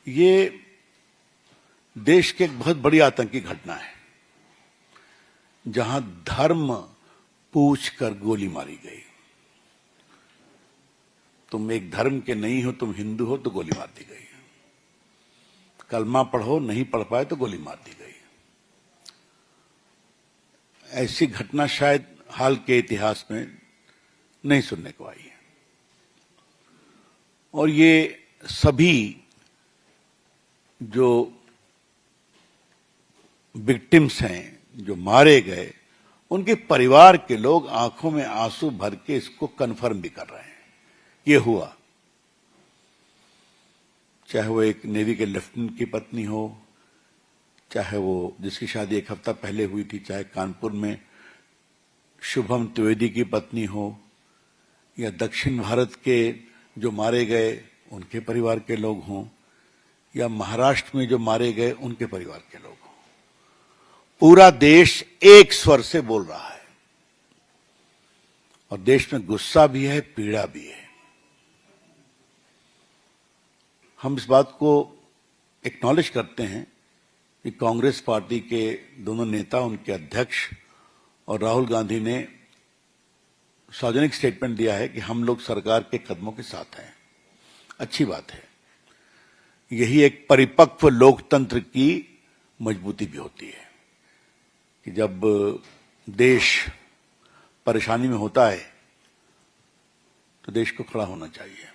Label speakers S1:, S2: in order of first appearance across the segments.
S1: ये देश की एक बहुत बड़ी आतंकी घटना है जहां धर्म पूछकर गोली मारी गई। तुम एक धर्म के नहीं हो, तुम हिंदू हो तो गोली मार दी गई। कलमा पढ़ो, नहीं पढ़ पाए तो गोली मार दी गई। ऐसी घटना शायद हाल के इतिहास में नहीं सुनने को आई है। और ये सभी जो विक्टिम्स हैं, जो मारे गए, उनके परिवार के लोग आंखों में आंसू भर के इसको कन्फर्म भी कर रहे हैं, ये हुआ। चाहे वो एक नेवी के लेफ्टिनेंट की पत्नी हो, चाहे वो जिसकी शादी एक हफ्ता पहले हुई थी, चाहे कानपुर में शुभम त्रिवेदी की पत्नी हो, या दक्षिण भारत के जो मारे गए उनके परिवार के लोग हों, या महाराष्ट्र में जो मारे गए उनके परिवार के लोग हों। पूरा देश एक स्वर से बोल रहा है और देश में गुस्सा भी है, पीड़ा भी है। हम इस बात को एक्नॉलेज करते हैं कि कांग्रेस पार्टी के दोनों नेता, उनके अध्यक्ष और राहुल गांधी ने सार्वजनिक स्टेटमेंट दिया है कि हम लोग सरकार के कदमों के साथ हैं। अच्छी बात है। यही एक परिपक्व लोकतंत्र की मजबूती भी होती है कि जब देश परेशानी में होता है तो देश को खड़ा होना चाहिए।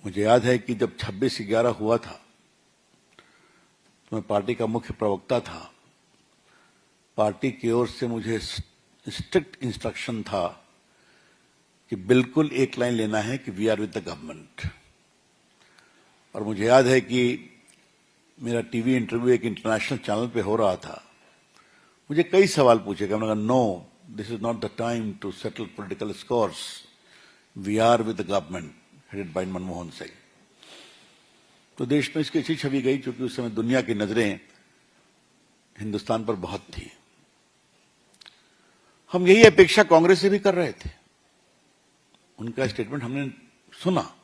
S1: मुझे याद है कि जब 26/11 हुआ था तो मैं पार्टी का मुख्य प्रवक्ता था। पार्टी की ओर से मुझे स्ट्रिक्ट इंस्ट्रक्शन था कि बिल्कुल एक लाइन लेना है कि we are with the government. और मुझे याद है कि मेरा टीवी इंटरव्यू एक इंटरनेशनल चैनल पे हो रहा था। मुझे कई सवाल पूछे गए। मैंने कहा, no, this is not the time to settle political scores, we are with the government headed by Manmohan Singh. तो देश में इसकी अच्छी छवि गई, क्योंकि उस समय दुनिया की नजरें हिंदुस्तान पर बहुत थी। हम यही अपेक्षा कांग्रेस से भी कर रहे थे। उनका स्टेटमेंट हमने सुना,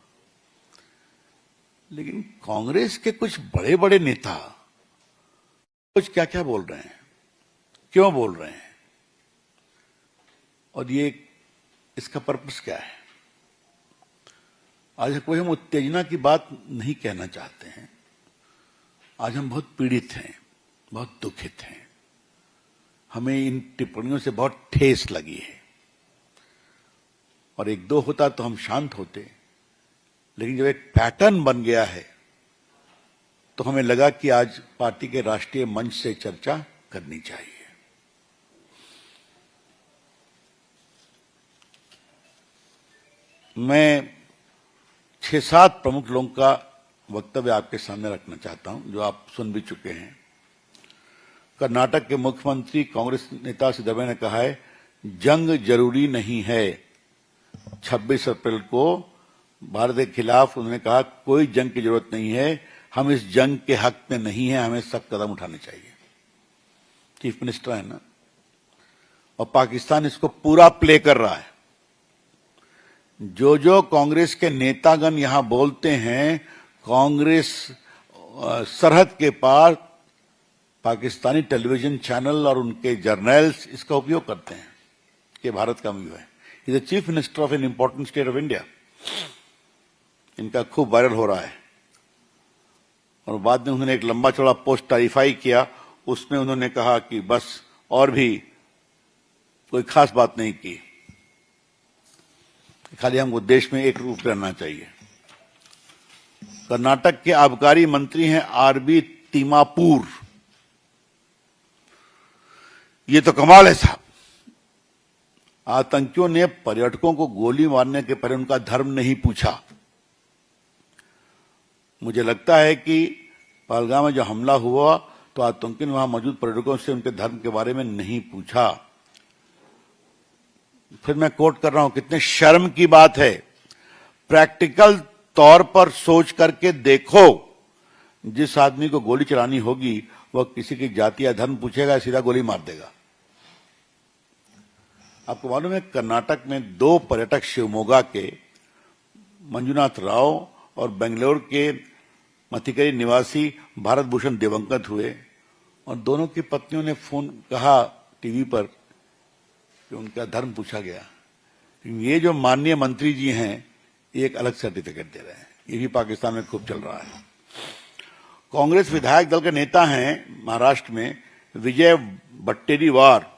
S1: लेकिन कांग्रेस के कुछ बड़े बड़े नेता कुछ क्या क्या बोल रहे हैं, क्यों बोल रहे हैं, और ये इसका पर्पस क्या है। आज कोई हम उत्तेजना की बात नहीं कहना चाहते हैं। आज हम बहुत पीड़ित हैं, बहुत दुखित हैं। हमें इन टिप्पणियों से बहुत ठेस लगी है। और एक दो होता तो हम शांत होते, लेकिन जब एक पैटर्न बन गया है तो हमें लगा कि आज पार्टी के राष्ट्रीय मंच से चर्चा करनी चाहिए। मैं 6-7 प्रमुख लोगों का वक्तव्य आपके सामने रखना चाहता हूं, जो आप सुन भी चुके हैं। कर्नाटक के मुख्यमंत्री कांग्रेस नेता सिद्धरामैया ने कहा है, जंग जरूरी नहीं है। 26 अप्रैल को भारत के खिलाफ उन्होंने कहा, कोई जंग की जरूरत नहीं है, हम इस जंग के हक में नहीं है, हमें सख्त कदम उठाने चाहिए। चीफ मिनिस्टर है ना, और पाकिस्तान इसको पूरा प्ले कर रहा है। जो जो कांग्रेस के नेतागण यहां बोलते हैं, कांग्रेस सरहद के पार पाकिस्तानी टेलीविजन चैनल और उनके जर्नल्स इसका उपयोग करते हैं कि भारत का व्यू है। Is the chief minister of an important state of India. इनका खूब वायरल हो रहा है। और बाद में उन्होंने एक लंबा चौड़ा पोस्ट टारीफाई किया। उसमें उन्होंने कहा कि बस, और भी कोई खास बात नहीं की, खाली हमको देश में एक रूप रहना चाहिए। कर्नाटक के आबकारी मंत्री हैं आरबी तिमापुर। ये तो कमाल है साहब। आतंकियों ने पर्यटकों को गोली मारने के पहले उनका धर्म नहीं पूछा। मुझे लगता है कि पहलगाम में जो हमला हुआ तो आतंकियों ने वहां मौजूद पर्यटकों से उनके धर्म के बारे में नहीं पूछा। फिर मैं कोट कर रहा हूं, कितने शर्म की बात है। प्रैक्टिकल तौर पर सोच करके देखो, जिस आदमी को गोली चलानी होगी वह किसी की जाति या धर्म पूछेगा, सीधा गोली मार देगा। आपको मालूम है, कर्नाटक में 2 पर्यटक शिवमोगा के मंजुनाथ राव और बेंगलोर के मथिकरी निवासी भारत भूषण दिवंगत हुए और दोनों की पत्नियों ने फोन कहा टीवी पर कि उनका धर्म पूछा गया। ये जो माननीय मंत्री जी हैं ये एक अलग सर्टिफिकेट दे रहे हैं, ये भी पाकिस्तान में खूब चल रहा है। कांग्रेस विधायक दल के नेता हैं महाराष्ट्र में विजय वट्टेरीवार,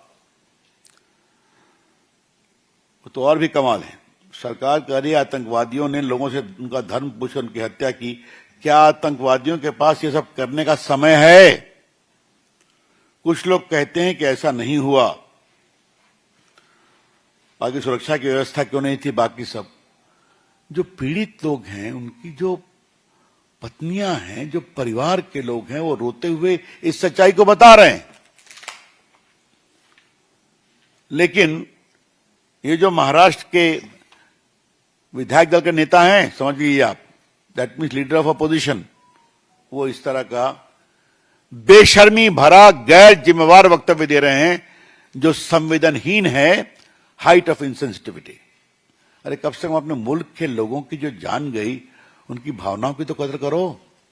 S1: तो और भी कमाल है। सरकार कह रही है आतंकवादियों ने लोगों से उनका धर्म पूछ उनकी हत्या की। क्या आतंकवादियों के पास ये सब करने का समय है? कुछ लोग कहते हैं कि ऐसा नहीं हुआ। बाकी सुरक्षा की व्यवस्था क्यों नहीं थी? बाकी सब जो पीड़ित लोग हैं, उनकी जो पत्नियां हैं, जो परिवार के लोग हैं, वो रोते हुए इस सच्चाई को बता रहे हैं। लेकिन ये जो महाराष्ट्र के विधायक दल के नेता हैं, समझ लीजिए आप, that means leader of opposition, वो इस तरह का बेशर्मी भरा गैर जिम्मेवार वक्तव्य दे रहे हैं जो संवेदनहीन है, हाइट ऑफ इनसेंसिटिविटी। अरे कम से कम अपने मुल्क के लोगों की जो जान गई, उनकी भावनाओं की तो कदर करो।